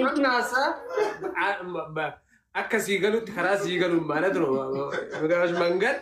nasa akasi galu karasi galu mana dro magash mangal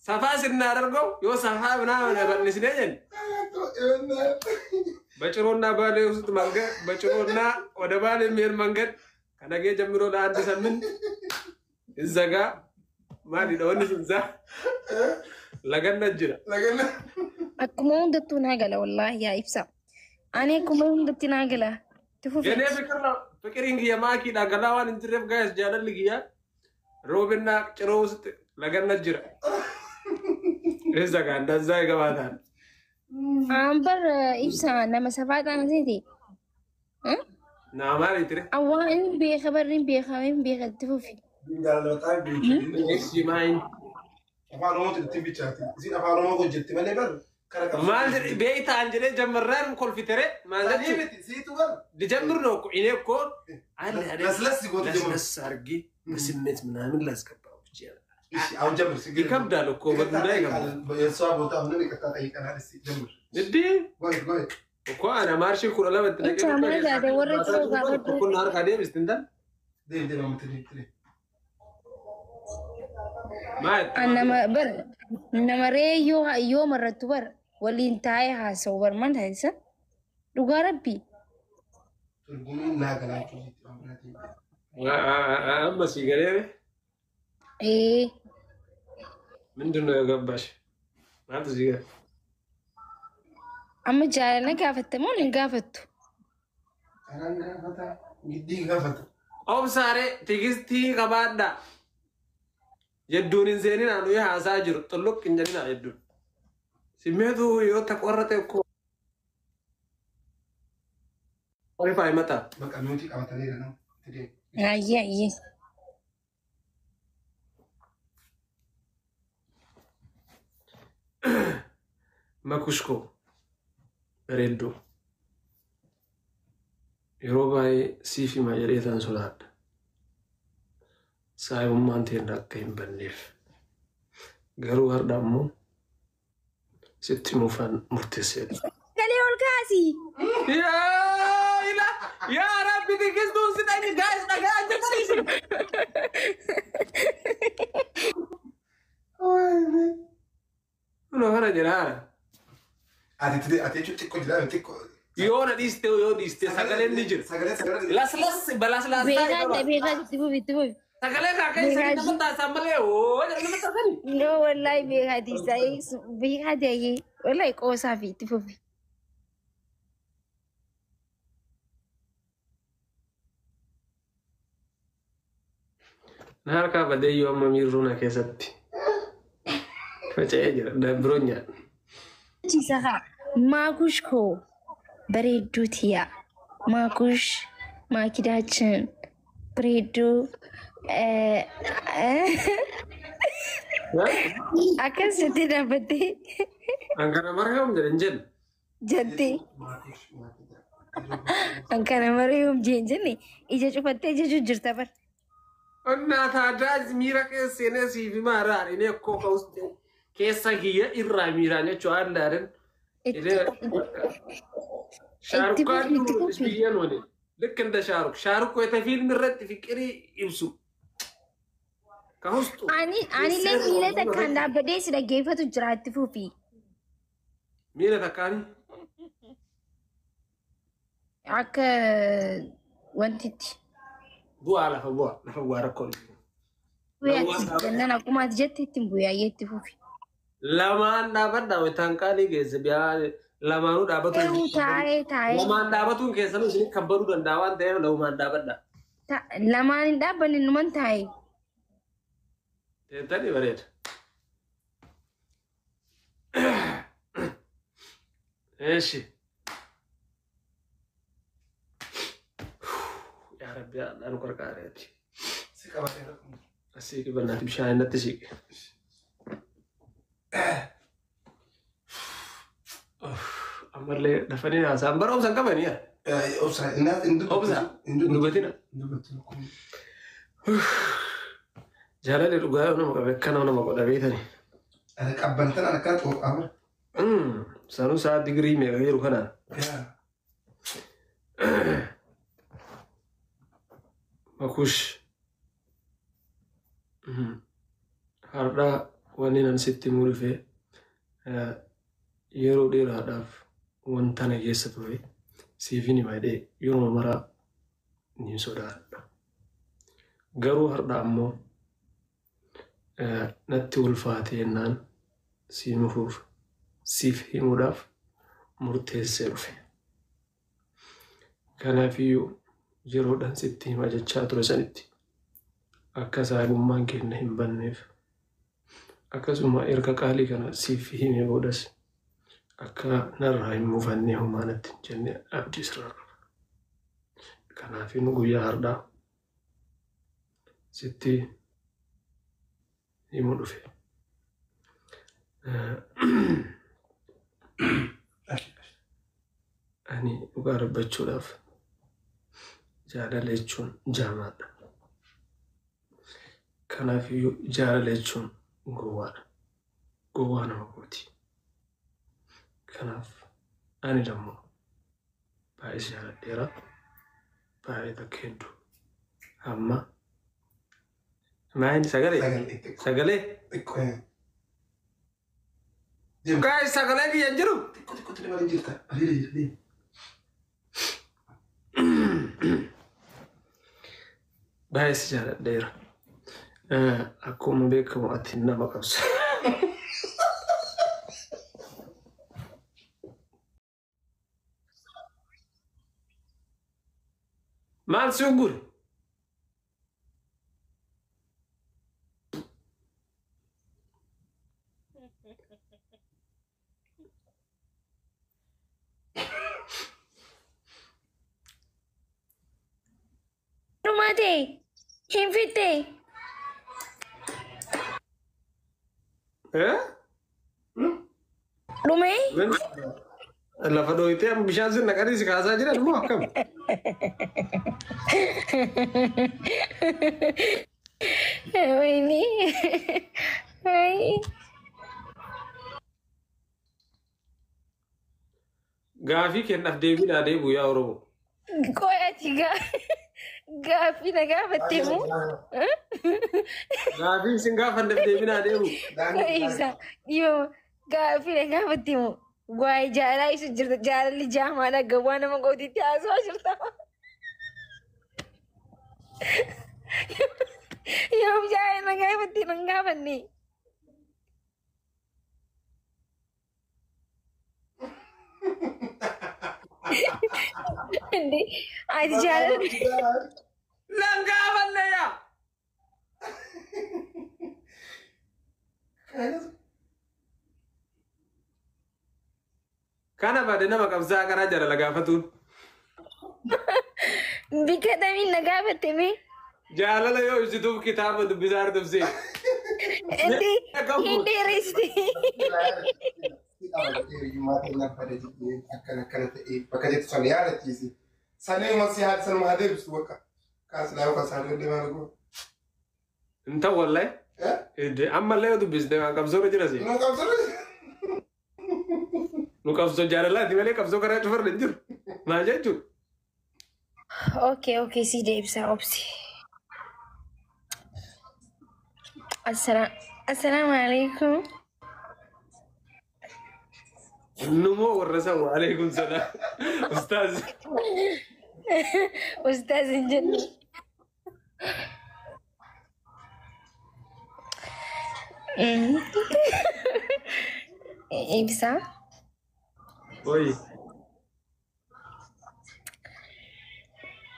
safas nargo yo safab na balnisnejen bacirona bale usut mangal bacirona wada bale mir mangal kanage jamiro la andi samin izaga mali dawni sinza laganna jira laganna akuma undatu nagala wallahi ya ifsa ani akuma undatu nagala تفوف يعني فكرين يا ماكي دا غلاوان انترف جايز جادل لغيا روبنا چروس لغن نجر رزا كان دزاي غواتان امبر ابسا لما سفات انا زيتي نعمالي تري اوان بخبرين بخبرين تفوفي قال له طيب ايش ماين افارو تبي تشاتي زين افارو كو جتي مالي بر مال بيت انجلي جمران كل فتره ما زين سيتو بر دي جمرنو ايني كون لسلس يقول لسلس ارغي بسمت منامن لاسكباو بچي ايش او جمر سيجي يكبدال اكو بدنا يكبدال يسوا بوتا من يكتا انا لسي جمر ندي قوي اكو انا مارشي كل لا بتلاقي انت ما قاعد وريت كل نهار قاعدين بستندل دي ما متني ما انا ما بر انما ريو يوم الرتبر واللي انتهى هاسوبر من هيسا دوغا ربي ترجمين لا غلاكي امراتي اما سيجاره ايه من دون يغباش ما تسيجاره اما جاينا قافت مون قافتو انا غفتا جدي غفتا او ساري تيغستي غبادا يدون زينين انو يا ساجر طلق انجلنا يدون سميتو يو تقرته كو وريفاي متى بقى نوتي قوتلي انا تدي اي ماكوشكو ريدو يروباي سيفي ما يريتان سولاد سايو مانتين داكاين بنيف غرو هردامو ستي موفان مرتسل قالي والكاسي يا إله يا ربي تكيس دون ستاني جايز نغاجة تريسي uno kana jira ati tutti con la tutti io diste sagale ni jir sagale las balas بيغاد تفوفي sagale ka kai sai ta mata samale o da na mata sani no wallahi بيغاد sai بيغاد يي wallahi قوسا في تفوفي nahar ka bade yo mamiruna kesatti facaya jira da bronya تيسخا ماكوشكو بريدوتيا ماكوش ما كداچن بريدو akan sedih dapati angkara marhum jalan jadi angkara marium jenjen nih ija cepat aja jujur tabar Anna ada mira ke sene si bimara ini ko kauste kesa giya irra mira ne chuan daren ide shahrukh khan isbiyan wani lekin da shahrukh ko ta film rat fikri yusu kahustu ani le mila takanda bade sida gefa tu jrat fufi mira takani ak wantiti bua la fa rakol dan aku mati jati timbu ya yeti fufi lama anda bada wetan kali geze biya lama nu da batu tai lama anda batu ke sanu sini kabaru dan dawan da lama anda bada lama anda banin man tai tadi baret ايش يا رب يا الله نكر كاريتي سيكا باتي اسيك بنات بشاي نتسيك امر لي دفني ناس امبر اوسان كمان يا اوسا الناس ندبتنا جلال الرجاء انا كان انا ما قد بيتني انا قبلتنا انا كانت امر سانو ساعه ديغري مي غير كنا Makush. Harda wani nan sitti murife yeroo dheeraadhaaf wanta na keessa ture siifini maayidhee yeroo maraa ni sodaadha. Garuu har'a ammoo natti ulfaate jennaan siif himuudhaaf murteessee dhufe. Kanaafiyyuu yeroodhaan sitti hima jechaa ture sanitti akka saayibummaan keenya hin banneef akkasuma erga qaalii kana siif himee boodas akka narraa hin mufannee humaanatti jennee abdii sirraa qaba. Kanaafuu guyyaa har'aa sitti himuu dhufe. Ani dhugaa dubbachuudhaaf jaalala jechuun jaamaadha. Kanaafiyyuu jaalala jechuun gowwaadha. Gowwaa nama kooti. Kanaaf ani dammoo baay'ee jaaladheera. Baay'ee takka hedduu. Amma maayini sagalee? Guys, sagalee biyya jiru? Baay'ee jaaladheera. Akkuma beekamu ati nama qabsa. Maal si ugure? Rumate, hinfite. Lume? Lafa dhohitee bishaan sin naqanii si kaasaa jiran moo akkam? Wayni. Gaafii kennaaf deebiidhaa deebi'u yaa Oromoo. Qoyati gaafii na gaafatteemu. Gaafii sin gaafanneef deebiidhaa deebi'u. Isa dhiibama gaafii na gaafatteemu. Waa'ee jaalala isa jirta jaalalli jaamaadha gawwaa nama gootiitti haasawaa jirta. Yoom jaalala na gaafattee nan gaafanne. Ati jaalala. Nan gaafanne yaa. Kana baade nama qabsaa karaa jaalala gaafatuun. Bika damiin na gaafatteme. Jaalala yoo ibsituuf kitaaba dubbisaa dubbisee. Hindi risti. Bakka jettu sana yaadachiisi. Sanii masii haadha sanuma haa deebistu bakka. Kaas laa yookaan isaa deemee maal goon. Inta wallahi. Ammallee yoo dubbiste qabsoora jira si. Nu qabsoora. Nu qabsoo jaalalaati malee qabsoo karaa cufarra hin jiru. Maal jechuudha? Okay, si deebisa obsi. Assalamu alaikum. Numoo warra isaa wa alaikum salaam. Ustaaz. Ustaaz hin jennu. Ibsa. Oi.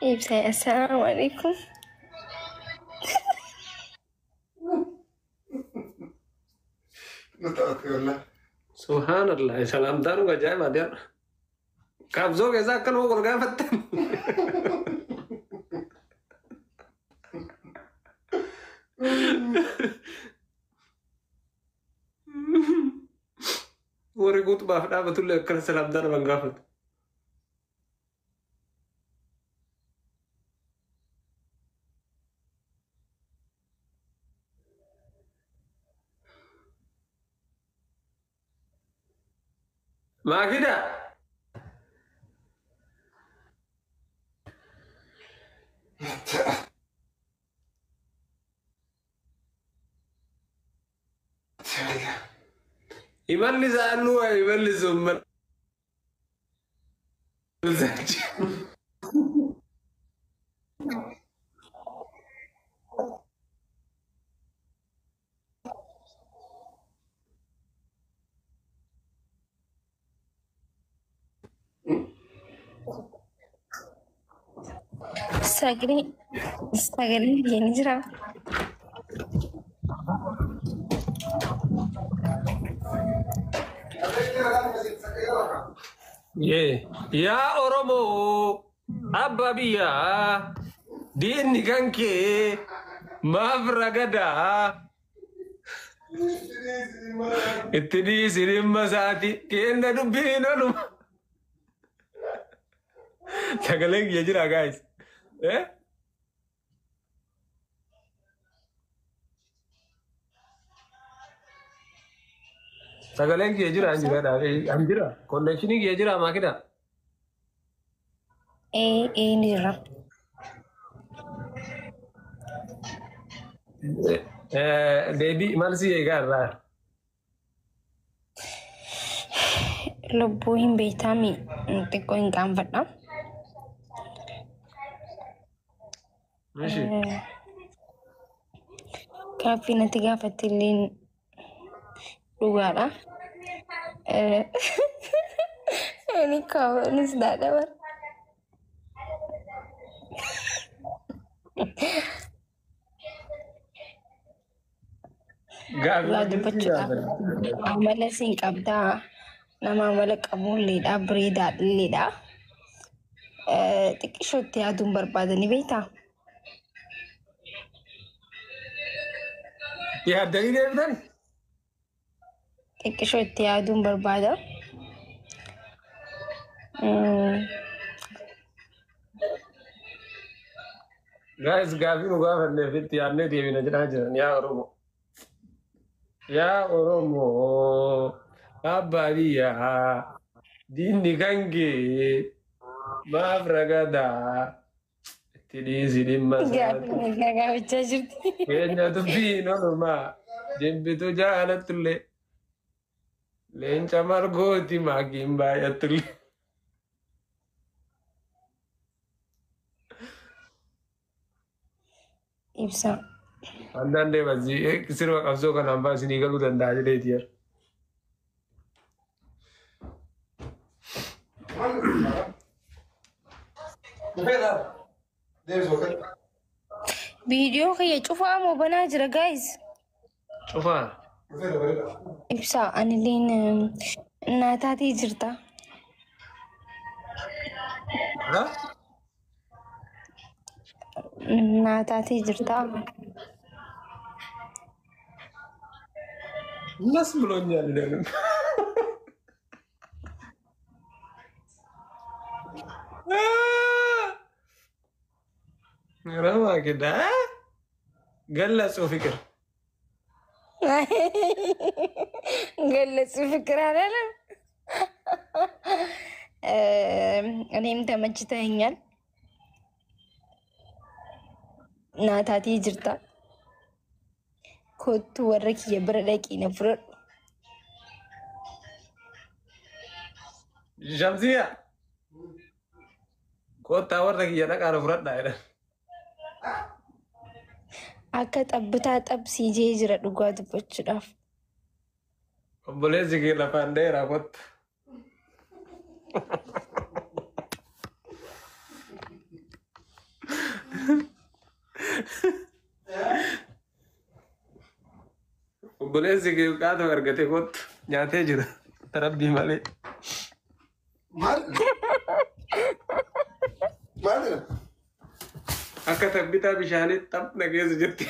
Ibsa, assalamu alaikum. Nutawakkallah. Subhanallah, salam taru ajaib ada. Kabzo कैसा कल वो कर गया फत्ते. वो रिकूट बाफड़ा बतुल्ले कर salam taru bangga फत. Makida. يملس عنه يملس أمر Sagri ini jera. Ye, ya Oromo, Abba Biya, Dini Kanke, Mavragada, Itidi Sirimba Sati, Kenda Dubino. Tagalog Yajira, guys. Eh? Tagalog Yajira, Anjira, connection Yajira Makida. Ini jera. Debbie, Marcy, Egarra. Lubbuhin beekami xiqqoo hin qaanfadha. Gaaffii natti gaafatte illee dhugaadha. Ani kaawwanis daadhabar. Dhugaa dubbachuudhaaf amala siin qabdaa. Nama amala qabuulleedha, bareedaadhilleedha. Xiqqishootti yaaduun barbaadani beektaa? Yaaddanii deemtan? Xiqqishootti yaaduun barbaada. Guys, gaaffii nu gaafanneef itti yaadnee deebina jedhaa jiran yaa Oromoo. Yaa Oromoo, Abbaa Biyyaa, Diinni Kankee, maaf ragadaa, itti dhiisi dhimma Gaaffii gaafachaa jirti. keenya dubbiin oolmaa, jibbitu jaalattullee, leenca margooti maakiin baay'attullee. Ibsa. Andaan deemasii sirba qabsoo kanaan baasinii galuu danda'a jedheeti jira. Viidiyoo kiyya cufaa moo banaa jira guys? Cufaa. Ibsa anilleen naataatii jirta. Naataatii jirta. Nas ብሎኛል ደግሞ ረማ ግዳ ገለጹ ፍቅር ገለጹ ፍቅር አላለም። እኔም ተመችተኛል። ናታቲ ጅርታ ኮቱ ወረክ የብረደቂ ነፍረ ሸምሲያ ኮታ ወረክ የነቃ ነፍረዳ አይደል akka xabbitaa xabsiijee jira dhugaa dubbachuudhaaf. obboleessi kee lafaan dheeraa kottu. obboleessi kee qaata argatee kottu nyaatee jira tarabbii malee. akka tabbitaa bishaanii xapna keessa jirti.